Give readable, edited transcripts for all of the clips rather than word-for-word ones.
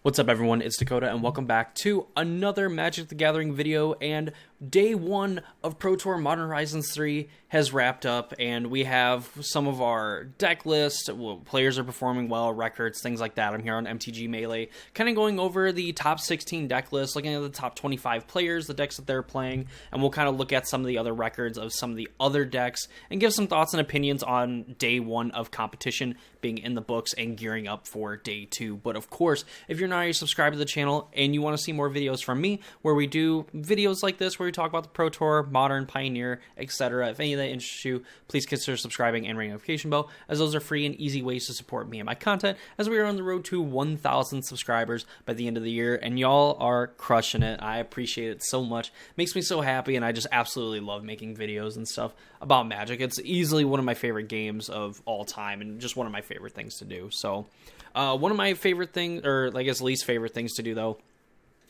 What's up everyone, it's Dakota and welcome back to another Magic the Gathering video. And day one of Pro Tour Modern Horizons 3 has wrapped up and we have some of our deck lists. Players are performing well, records, things like that. I'm here on MTG Melee, kind of going over the top 16 deck lists, looking at the top 25 players, the decks that they're playing, and we'll kind of look at some of the other records of some of the other decks and give some thoughts and opinions on day one of competition being in the books and gearing up for day two. But of course, if you're not already subscribed to the channel and you want to see more videos from me where we do videos like this where we talk about the Pro Tour, Modern, Pioneer, etc., if any of that interests you, please consider subscribing and ring the notification bell, as those are free and easy ways to support me and my content as we are on the road to 1,000 subscribers by the end of the year, and y'all are crushing it. I appreciate it so much. It makes me so happy, and I just absolutely love making videos and stuff about Magic. It's easily one of my favorite games of all time and just one of my favorite things to do. So one of my favorite things, or I guess least favorite things to do though,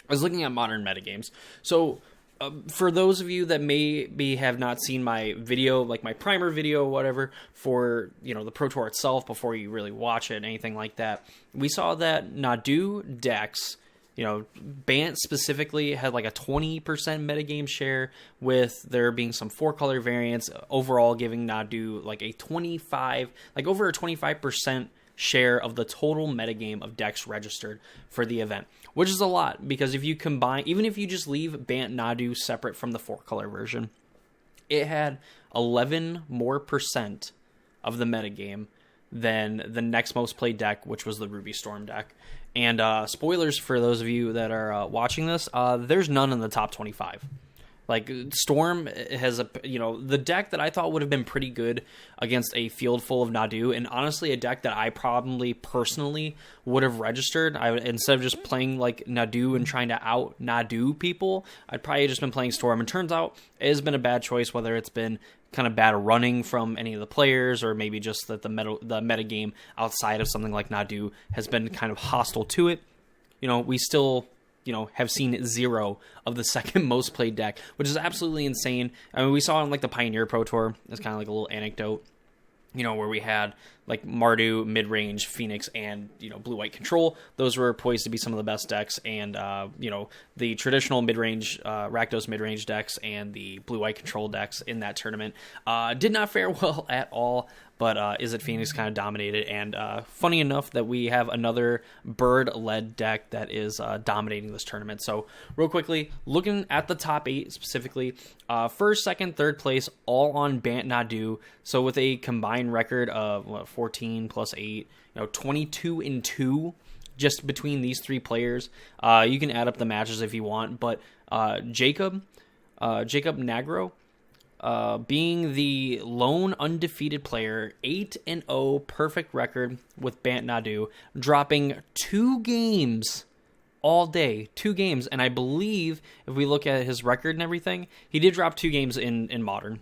is looking at modern metagames. So for those of you that maybe have not seen my video, like my primer video or whatever, for, you know, the Pro Tour itself before you really watch it, anything like that, we saw that Nadu decks, you know, Bant specifically had like a 20% metagame share, with there being some 4-color variants, overall giving Nadu like a 25, like over a 25% share of the total metagame of decks registered for the event, which is a lot, because if you combine, even if you just leave Bant Nadu separate from the 4-color version, it had 11% more of the metagame than the next most played deck, which was the Ruby Storm deck. And spoilers for those of you that are watching this, there's none in the top 25. Like, Storm has a, you know, the deck that I thought would have been pretty good against a field full of Nadu, and honestly a deck that I probably personally would have registered. Instead of just playing like Nadu and trying to out Nadu people, I'd probably just been playing Storm. And turns out it has been a bad choice, whether it's been kind of bad running from any of the players, or maybe just that the meta game outside of something like Nadu has been kind of hostile to it. You know, we still, you know, have seen 0 of the second most played deck, which is absolutely insane. I mean, we saw on like the Pioneer Pro Tour, it's kind of like a little anecdote, you know, where we had like Mardu, mid-range, Phoenix, and, you know, blue-white control. Those were poised to be some of the best decks, and, you know, the traditional mid-range, Rakdos mid-range decks and the blue-white control decks in that tournament did not fare well at all. But Izzet Phoenix kind of dominated, and funny enough that we have another bird-led deck that is dominating this tournament. So real quickly, looking at the top 8 specifically, first, second, third place, all on Bant Nadu. So with a combined record of 14 plus 8, you know, 22-2 just between these 3 players. You can add up the matches if you want, but Jacob Negro, being the lone undefeated player, 8-0 perfect record with Bant Nadu, dropping 2 games all day, 2 games. And I believe if we look at his record and everything, he did drop 2 games in Modern,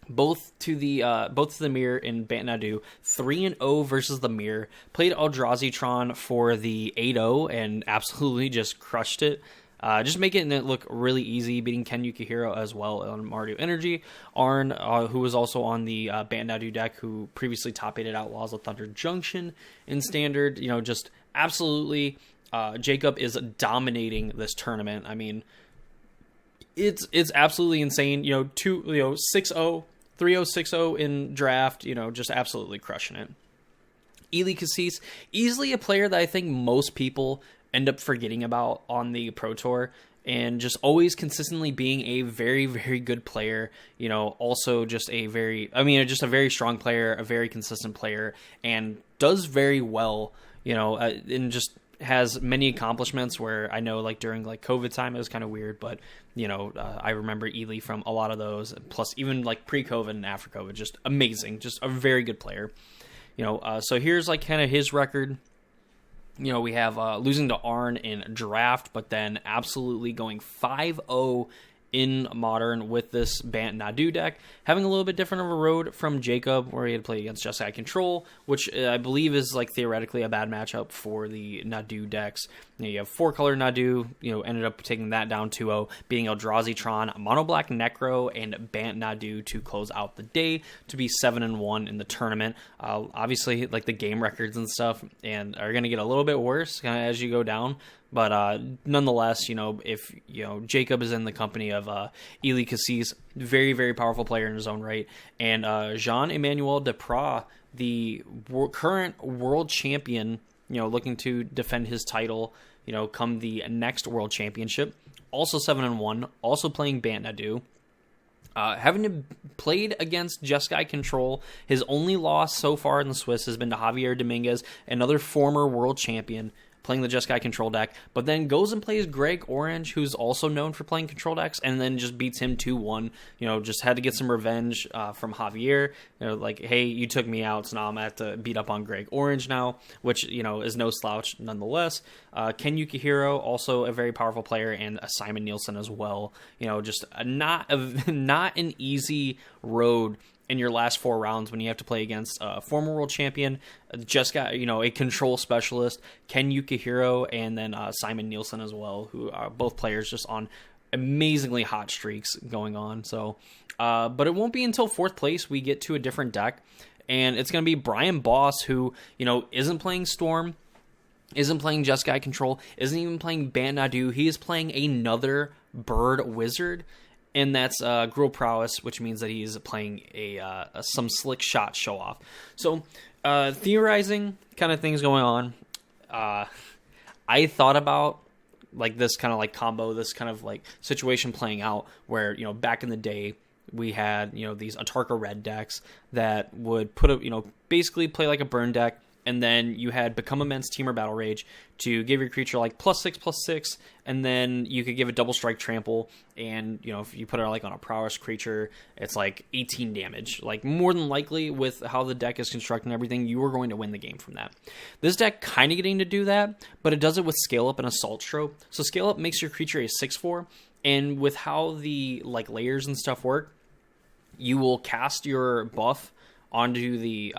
both to the mirror in Bant Nadu, 3-0 versus the mirror. Played Eldrazi for the 8-0 and absolutely just crushed it. Just making it look really easy, beating Ken Yukihiro as well on Mardu Energy. Arn, who was also on the Bant Nadu deck, who previously top-8 Outlaws of Thunder Junction in Standard. You know, just absolutely, Jacob is dominating this tournament. I mean, it's absolutely insane. You know, 6-0, 3-0, 6-0 in draft. You know, just absolutely crushing it. Ely Cassis, easily a player that I think most people end up forgetting about on the Pro Tour, and just always consistently being a very, very good player. You know, also just a very strong player, a very consistent player, and does very well, you know, and just has many accomplishments where I know, like, during, like, COVID time, it was kind of weird, but, you know, I remember Ely from a lot of those, plus even, like, pre-COVID and after COVID, just amazing, just a very good player. You know, so here's, like, kind of his record. You know, we have losing to Arn in draft, but then absolutely going 5-0 in Modern with this Bant Nadu deck, having a little bit different of a road from Jacob, where he had to play against Jeskai Control, which I believe is like theoretically a bad matchup for the Nadu decks. You have 4-color Nadu, ended up taking that down 2-0, beating Eldrazi Tron, Mono Black Necro, and Bant Nadu to close out the day to be 7-1 in the tournament. Obviously, like the game records and stuff, and are going to get a little bit worse kind of as you go down. But nonetheless, if Jacob is in the company of Eli Cassis, very, very powerful player in his own right, and Jean-Emmanuel Depras, the current world champion, looking to defend his title, come the next world championship, also 7-1, also playing Bant Nadu. Having played against Jeskai Control, his only loss so far in the Swiss has been to Javier Dominguez, another former world champion, playing the Jeskai Control deck, but then goes and plays Greg Orange, who's also known for playing Control decks, and then just beats him 2-1. Just had to get some revenge from Javier. Like, hey, you took me out, so now I'm going to have to beat up on Greg Orange now, which, is no slouch nonetheless. Ken Yukihiro, also a very powerful player, and Simon Nielsen as well. Just not an easy road in your last 4 rounds when you have to play against a former world champion, a control specialist, Ken Yukihiro, and then Simon Nielsen as well, who are both players just on amazingly hot streaks going on. So, but it won't be until 4th place we get to a different deck, and it's going to be Brian Boss, who, isn't playing Storm, isn't playing Jeskai Control, isn't even playing Bant Nadu. He is playing another Bird Wizard, and that's Gruul prowess, which means that he's playing some slick shot show off. So theorizing kind of things going on. I thought about like this kind of like combo, this kind of like situation playing out where, back in the day we had, these Atarka red decks that would put basically play like a burn deck. And then you had Become Immense, Temur Battle Rage to give your creature like +6/+6, and then you could give it Double Strike Trample, and if you put it like on a prowess creature, it's like 18 damage. Like, more than likely, with how the deck is constructed and everything, you are going to win the game from that. This deck kind of getting to do that, but it does it with Scale Up and Assault Strobe. So Scale Up makes your creature a 6/4, and with how the like layers and stuff work, you will cast your buff onto the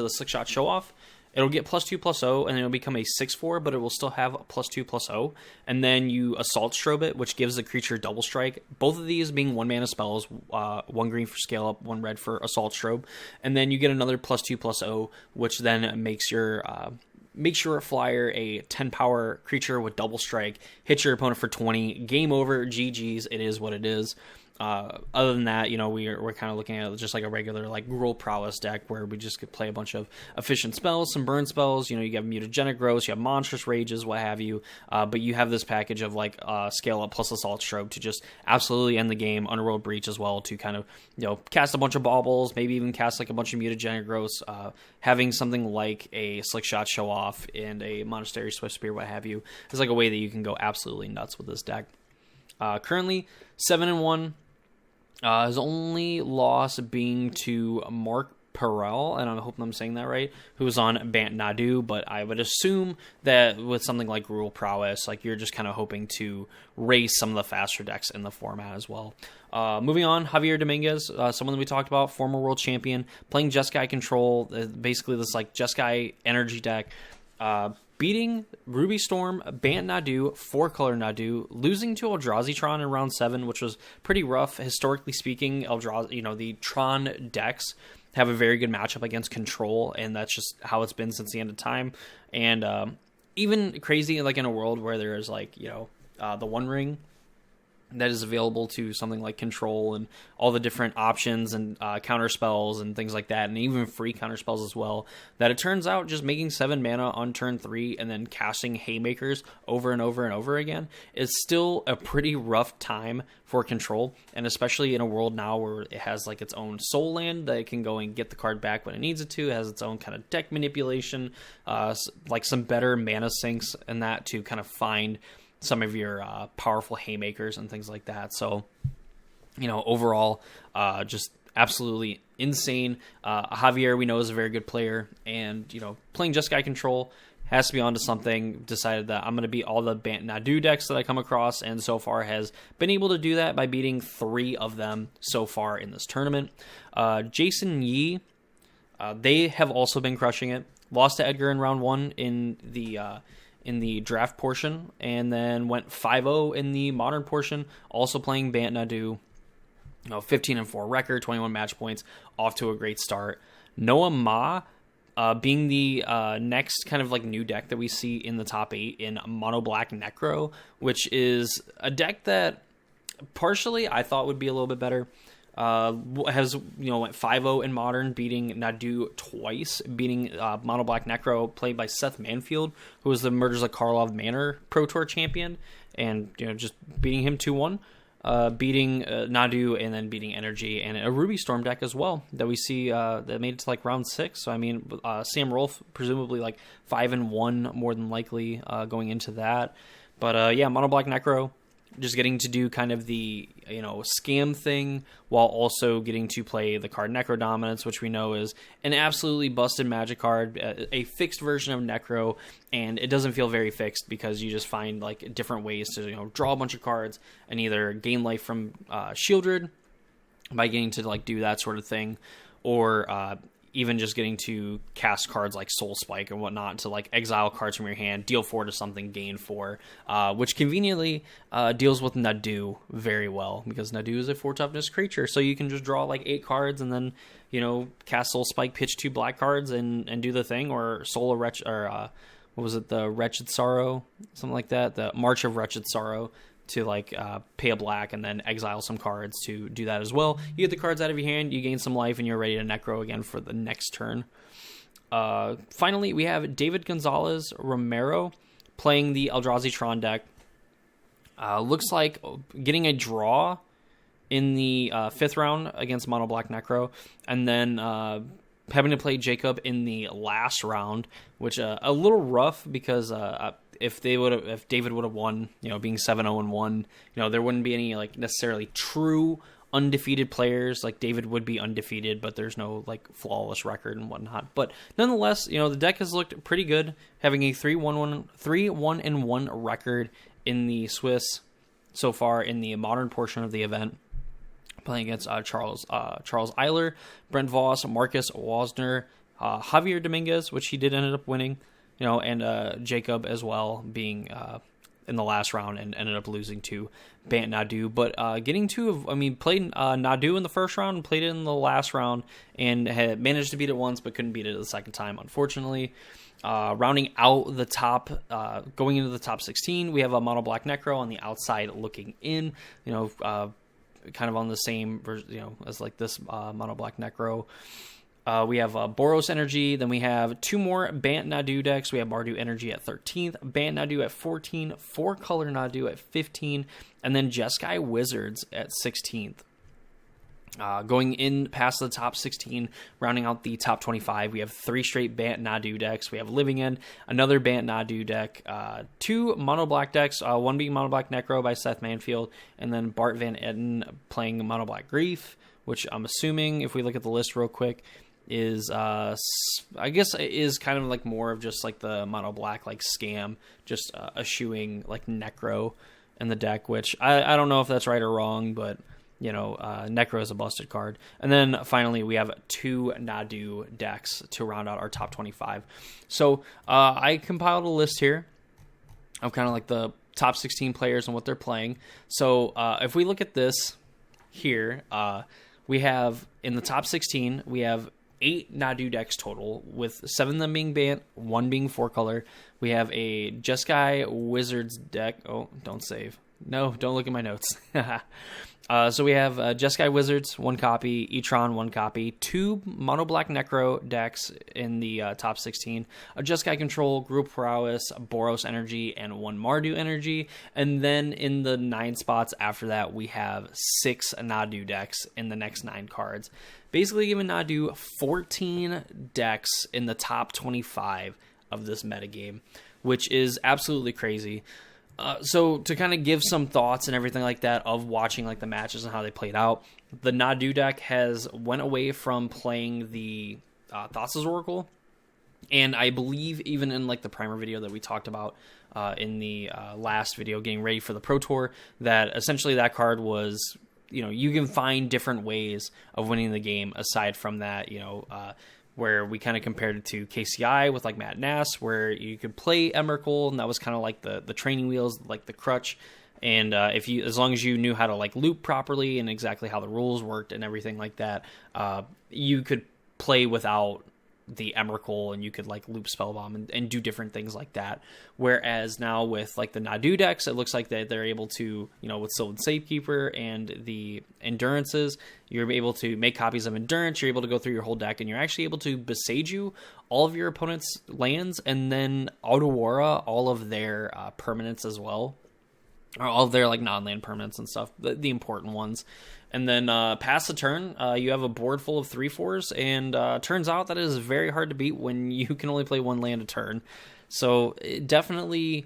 Slick Shot Show Off. It'll get +2/+0, and it'll become a 6/4, but it will still have a +2/+0. And then you Assault Strobe it, which gives the creature Double Strike. Both of these being 1-mana spells, 1 green for Scale Up, 1 red for Assault Strobe. And then you get another +2/+0, which then makes your flyer a 10 power creature with Double Strike, hits your opponent for 20, game over, GG's, it is what it is. Other than that, we're kind of looking at just like a regular like Gruul prowess deck where we just could play a bunch of efficient spells, some burn spells. You have Mutagenic Growth, you have Monstrous Rages, what have you. But you have this package of like Scale Up plus Assault Strobe to just absolutely end the game. Underworld Breach as well to kind of cast a bunch of baubles, maybe even cast like a bunch of Mutagenic Growths. Having something like a Slick Shot Show Off and a Monastery Swift Spear, what have you, is like a way that you can go absolutely nuts with this deck. Currently 7-1. His only loss being to Mark Perel, and I hope I'm saying that right, who was on Bant Nadu, but I would assume that with something like Gruul Prowess, like you're just kind of hoping to race some of the faster decks in the format as well. Moving on, Javier Dominguez, someone that we talked about, former world champion, playing Jeskai Control, basically this like Jeskai energy deck, beating Ruby Storm, Bant Nadu, 4-color Nadu, losing to Eldrazi Tron in round 7, which was pretty rough. Historically speaking, Eldrazi, the Tron decks have a very good matchup against Control, and that's just how it's been since the end of time. And even crazy, like in a world where there is like, the One Ring that is available to something like Control and all the different options and counter spells and things like that, and even free counter spells as well, that it turns out just making 7 mana on turn 3 and then casting Haymakers over and over and over again is still a pretty rough time for Control, and especially in a world now where it has like its own soul land that it can go and get the card back when it needs it to. It has its own kind of deck manipulation, like some better mana sinks and that to kind of find some of your powerful Haymakers and things like that. So, overall, just absolutely insane. Javier, we know, is a very good player, and, playing Jeskai Control, has to be onto something. Decided that I'm going to beat all the Bant Nadu decks that I come across, and so far has been able to do that by beating 3 of them so far in this tournament. Jason Yee, they have also been crushing it. Lost to Edgar in round 1 in the draft portion, and then went 5-0 in the modern portion, also playing Bant Nadu. 15-4 record, 21 match points, off to a great start. Noah Ma, being the next kind of like new deck that we see in the top 8 in Mono Black Necro, which is a deck that partially I thought would be a little bit better. Has went 5-0 in modern, beating Nadu twice, beating Mono Black Necro, played by Seth Manfield, who was the Murders of Karlov Manor Pro Tour champion, and just beating him 2-1. Beating Nadu, and then beating Energy, and a Ruby Storm deck as well that we see that made it to like round 6. So I mean, Sam Rolfe presumably like 5-1 more than likely going into that. But yeah, Mono Black Necro, just getting to do kind of the scam thing while also getting to play the card Necro Dominance, which we know is an absolutely busted Magic card, a fixed version of Necro, and it doesn't feel very fixed because you just find like different ways to draw a bunch of cards and either gain life from Shieldred by getting to like do that sort of thing, or even just getting to cast cards like Soul Spike and whatnot to like exile cards from your hand, deal 4 to something, gain 4, which conveniently deals with Nadu very well, because Nadu is a 4 toughness creature, so you can just draw like 8 cards and then cast Soul Spike, pitch 2 black cards and do the thing, or Soul of Wretch, or what was it, the Wretched Sorrow, something like that, the March of Wretched Sorrow, to like pay a black and then exile some cards to do that as well. You get the cards out of your hand, you gain some life, and you're ready to Necro again for the next turn. Finally, we have David Gonzalez Romero playing the Eldrazi Tron deck. Looks like getting a draw in the 5th round against Mono Black Necro, and then having to play Jacob in the last round, which a little rough because if David would have won, being 7-0-1, there wouldn't be any like necessarily true undefeated players. Like David would be undefeated, but there's no like flawless record and whatnot. But nonetheless, the deck has looked pretty good, having a 3-1-1 record in the Swiss so far in the modern portion of the event, playing against Charles Eiler, Brent Voss, Marcus Wasner, Javier Dominguez, which he did end up winning, and Jacob as well, being in the last round and ended up losing to Bant Nadu. But played Nadu in the first round and played it in the last round, and had managed to beat it once but couldn't beat it the second time, unfortunately. Rounding out the top, going into the top 16, we have a Mono Black Necro on the outside looking in, kind of on the same, as like this Mono Black Necro. We have Boros Energy, then we have 2 more Bant Nadu decks. We have Mardu Energy at 13th, Bant Nadu at 14, 4-color Nadu at 15, and then Jeskai Wizards at 16th. Going in past the top 16, rounding out the top 25, we have 3 straight Bant Nadu decks. We have Living End, another Bant Nadu deck, 2 Mono Black decks, one being Mono Black Necro by Seth Manfield, and then Bart Van Etten playing Mono Black Grief, which I'm assuming, if we look at the list real quick, is I guess is kind of like more of just like the Mono Black like scam, just eschewing like Necro in the deck, which I don't know if that's right or wrong, but Necro is a busted card. And then finally we have 2 Nadu decks to round out our top 25. So I compiled a list here of kind of like the top 16 players and what they're playing. So if we look at this here, we have in the top 16, we have 8 Nadu decks total, with 7 of them being Bant, 1 being 4-color. We have a Jeskai Wizards deck. Oh, don't save. No, don't look at my notes. So we have Jeskai Wizards, 1 copy, Etron, 1 copy, 2 Mono Black Necro decks in the top 16, a Jeskai Control, Gruul Prowess, Boros Energy, and 1 Mardu Energy. And then in the 9 spots after that, we have 6 Nadu decks in the next 9 cards. Basically giving Nadu 14 decks in the top 25 of this metagame, which is absolutely crazy. So to kind of give some thoughts and everything like that of watching like the matches and how they played out, the Nadu deck has went away from playing the Thassa's Oracle And I believe even in like the primer video that we talked about in the last video, getting ready for the Pro Tour, that essentially that card was, you know, you can find different ways of winning the game aside from that, you know, where we kind of compared it to KCI with like Matt Nass, where you could play Emrakul, and that was kind of like the training wheels, like the crutch. And if you, as long as you knew how to like loop properly and exactly how the rules worked and everything like that, you could play without the Emrakul, and you could like loop Spellbomb and do different things like that. Whereas now with like the Nadu decks, it looks like that they're able to, you know, with Sylvan Safekeeper and the Endurances, you're able to make copies of Endurance, you're able to go through your whole deck, and you're actually able to Besage all of your opponent's lands, and then Aurora all of their permanents as well. Or all of their like non-land permanents and stuff, the important ones. And then past the turn, you have a board full of 3/4s, and turns out that it is very hard to beat when you can only play one land a turn. So definitely,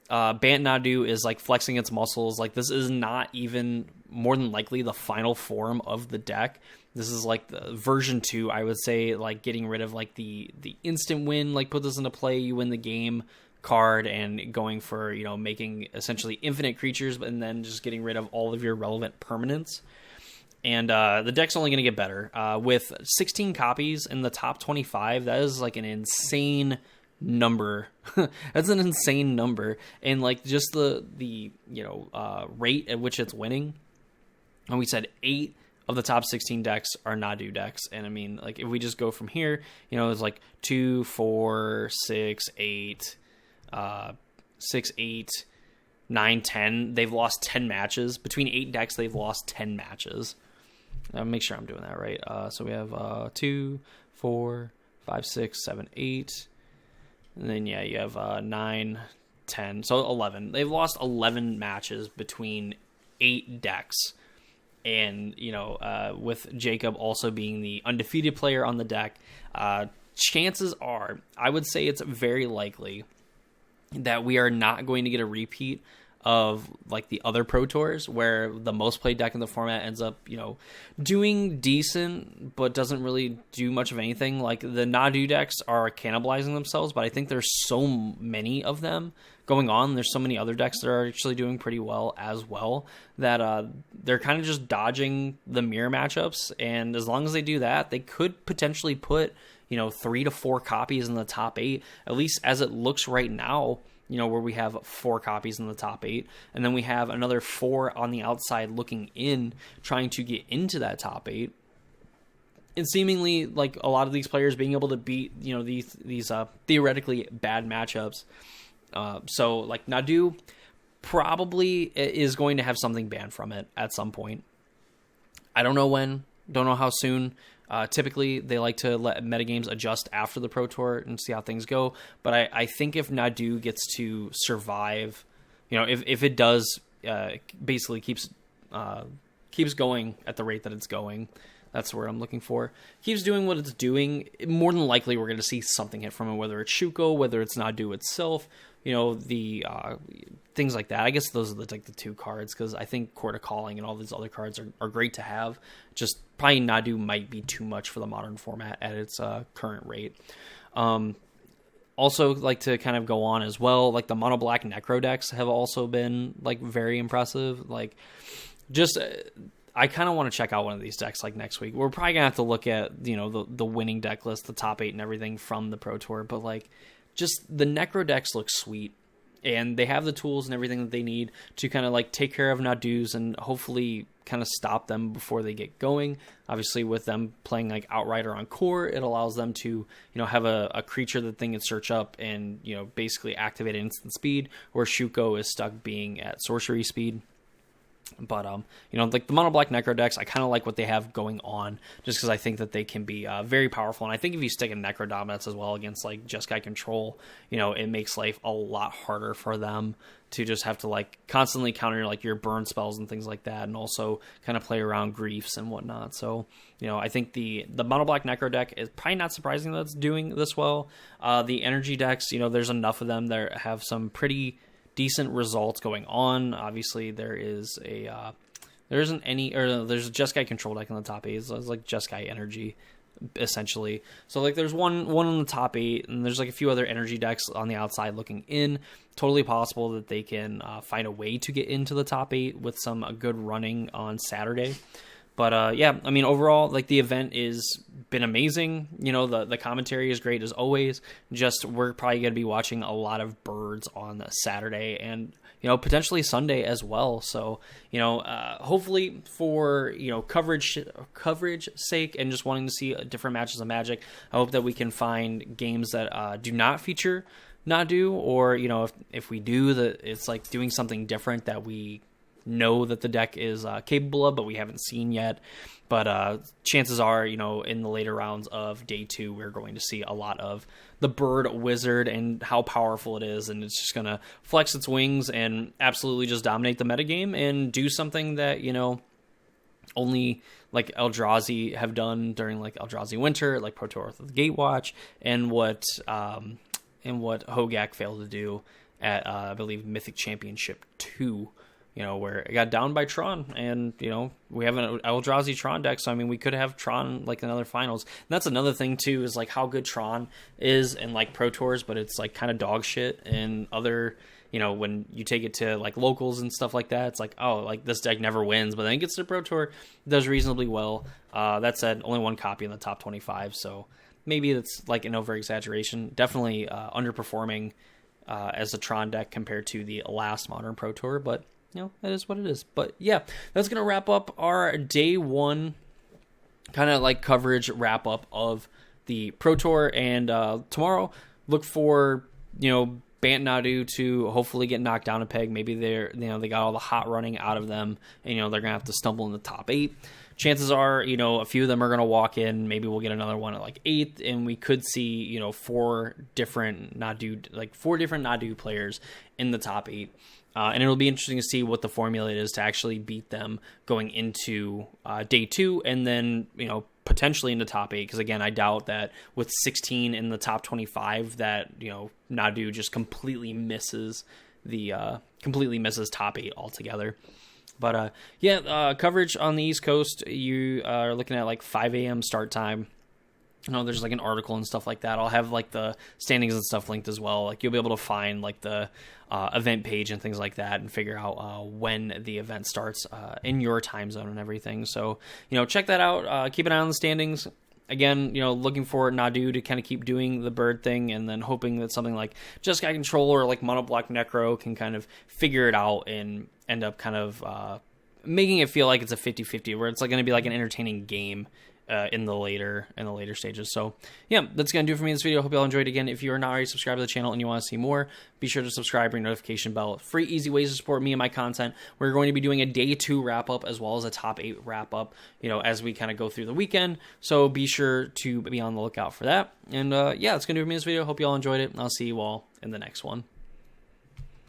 Bant Nadu is like flexing its muscles. Like, this is not even more than likely the final form of the deck. This is like the version 2, I would say, like getting rid of like the instant win, like put this into play, you win the game card, and going for, you know, making essentially infinite creatures, and then just getting rid of all of your relevant permanents. And the deck's only going to get better. With 16 copies in the top 25, that is like an insane number. That's an insane number. And like just the you know, rate at which it's winning. And we said 8 of the top 16 decks are Nadu decks. And I mean, like, if we just go from here, you know, it's like 2, 4, 6, 8, 6, 8, 9, 10. They've lost 10 matches. Between 8 decks, they've lost 10 matches. Make sure I'm doing that right. So we have 2, 4, 5, 6, 7, 8. And then, yeah, you have 9, 10. So 11. They've lost 11 matches between 8 decks. And, you know, with Jacob also being the undefeated player on the deck, chances are, I would say it's very likely that we are not going to get a repeat of like the other Pro Tours, where the most played deck in the format ends up, you know, doing decent but doesn't really do much of anything. Like, the Nadu decks are cannibalizing themselves, but I think there's so many of them going on. There's so many other decks that are actually doing pretty well as well, that they're kind of just dodging the mirror matchups. And as long as they do that, they could potentially put, you know, 3 to 4 copies in the top 8, at least as it looks right now, you know, where we have 4 copies in the top 8, and then we have another 4 on the outside looking in, trying to get into that top 8. And seemingly, like, a lot of these players being able to beat, you know, these theoretically bad matchups. So, like, Nadu probably is going to have something banned from it at some point. I don't know when, don't know how soon. Typically, they like to let metagames adjust after the Pro Tour and see how things go. But I think if Nadu gets to survive, you know, if it does basically keeps going at the rate that it's going, that's where I'm looking for. Keeps doing what it's doing, more than likely we're going to see something hit from it, whether it's Shuko, whether it's Nadu itself, you know, the things like that. I guess those are the 2 cards, because I think Court of Calling and all these other cards are great to have. Just probably Nadu might be too much for the modern format at its current rate. Also, like to kind of go on as well, like the mono black necro decks have also been like very impressive. Like, just I kind of want to check out one of these decks like next week. We're probably gonna have to look at, you know, the winning deck list, the top 8 and everything from the Pro Tour, but like, just the necro decks look sweet, and they have the tools and everything that they need to kind of like take care of Nadus and hopefully kind of stop them before they get going. Obviously, with them playing like Outrider on core, it allows them to, you know, have a creature that they can search up and, you know, basically activate at instant speed, where Shuko is stuck being at sorcery speed. But, you know, like the mono black necro decks, I kind of like what they have going on, just because I think that they can be very powerful. And I think if you stick in necro dominance as well against like Jeskai control, you know, it makes life a lot harder for them to just have to like constantly counter like your burn spells and things like that, and also kind of play around griefs and whatnot. So, you know, I think the mono black necro deck is probably not surprising that it's doing this well. The energy decks, you know, there's enough of them that have some pretty decent results going on. Obviously, there's a Jeskai control deck in the top 8. So it's like Jeskai energy. essentially. So like there's one on the top 8, and there's like a few other energy decks on the outside looking in. Totally possible that they can find a way to get into the top 8 with some good running on Saturday. But yeah, I mean, overall, like the event is been amazing. You know, the commentary is great as always. Just we're probably going to be watching a lot of birds on Saturday and, you know, potentially Sunday as well. So, you know, hopefully for, you know, coverage sake and just wanting to see different matches of Magic, I hope that we can find games that do not feature Nadu, or, you know, if we do, that it's like doing something different that we know that the deck is capable of, but we haven't seen yet. But chances are, you know, in the later rounds of day 2, we're going to see a lot of the bird wizard and how powerful it is, and it's just going to flex its wings and absolutely just dominate the metagame and do something that, you know, only like Eldrazi have done during like Eldrazi Winter, like Pro Tour with the Gatewatch, and what Hogak failed to do at I believe Mythic Championship 2. You know, where it got down by Tron, and, you know, we have an Eldrazi Tron deck, so, I mean, we could have Tron, like, in other finals. And that's another thing, too, is, like, how good Tron is in, like, Pro Tours, but it's, like, kind of dog shit in other, you know, when you take it to, like, locals and stuff like that, it's like, oh, like, this deck never wins, but then it gets to Pro Tour, it does reasonably well. That said, only one copy in the top 25, so maybe that's, like, an over-exaggeration. Definitely underperforming as a Tron deck compared to the last Modern Pro Tour, but you know, that is what it is. But yeah, that's going to wrap up our day 1 kind of like coverage wrap up of the Pro Tour. And tomorrow, look for, you know, Bant Nadu to hopefully get knocked down a peg. Maybe they're, you know, they got all the hot running out of them, and, you know, they're going to have to stumble in the top 8. Chances are, you know, a few of them are going to walk in. Maybe we'll get another one at like 8th, and we could see, you know, 4 different Nadu players in the top 8. And it'll be interesting to see what the formula is to actually beat them going into day 2, and then, you know, potentially in the top 8. Because again, I doubt that with 16 in the top 25 that, you know, Nadu just completely misses top 8 altogether. But yeah, coverage on the East Coast, you are looking at like 5 a.m. start time. You know, there's like an article and stuff like that. I'll have like the standings and stuff linked as well. Like you'll be able to find like the event page and things like that, and figure out when the event starts in your time zone and everything. So, you know, check that out. Keep an eye on the standings. Again, you know, looking for Nadu to kind of keep doing the bird thing, and then hoping that something like Just Guy Control or like Mono Black Necro can kind of figure it out and end up kind of making it feel like it's a 50-50, where it's like going to be like an entertaining game in the later stages. So yeah, that's gonna do it for me in this video. Hope you all enjoyed. Again, if you are not already subscribed to the channel and you want to see more, be sure to subscribe, ring notification bell. Free, easy ways to support me and my content. We're going to be doing a day 2 wrap up as well as a top 8 wrap up, you know, as we kind of go through the weekend. So be sure to be on the lookout for that. And yeah, that's gonna do it for me in this video. Hope you all enjoyed it, and I'll see you all in the next one.